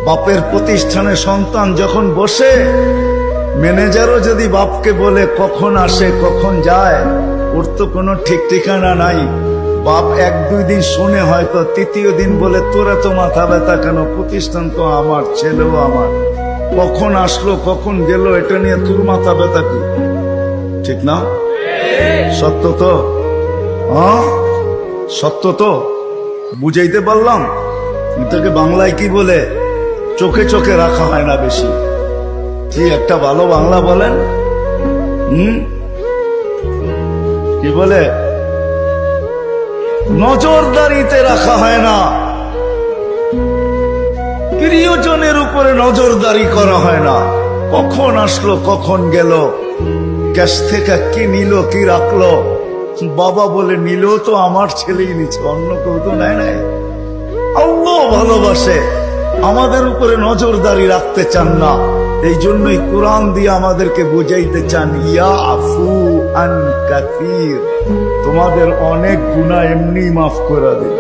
বাপের প্রতিষ্ঠানে সন্তান যখন বসে, ম্যানেজারও যদি বাপকে বলে কখন আসে কখন যায়, ওর তো কোনো ঠিক ঠিকানা নাই। বাপ এক দুই দিন শুনে, হয়তো তৃতীয় দিন বলে তোরা তো মাথা ব্যথা কেন, প্রতিষ্ঠান তো আমার, ছেলেও আমার, কখন আসলো কখন গেল এটা নিয়ে তোর মাথা ব্যথা কি? ঠিক না? সত্য তো? হ্যাঁ সত্য তো? বুঝাইতে পারলাম? এটাকে বাংলায় কি বলে? চোখে চোখে রাখা হয় না বেশি। কি একটা ভালো বাংলা বলেন? কি বলে? নজরদারিতে রাখা হয় না, প্রিয়জনের উপরে নজরদারি করা হয় না। কখন আসলো কখন গেল, ক্যাশ থেকে কি নিল কি রাখলো, বাবা বলে নিল তো আমার ছেলেই নিচ্ছে, অন্য কেউ তো নেয় নাই। আল্লাহ ভালোবাসে, আমাদের উপরে নজরদারি রাখতে চান না। এই জন্যই কোরআন দিয়ে আমাদেরকে বুঝাইতে চান, ইয়াফু আন কাসীর, তোমাদের অনেক গুনাহ এমনি মাফ করে দিন।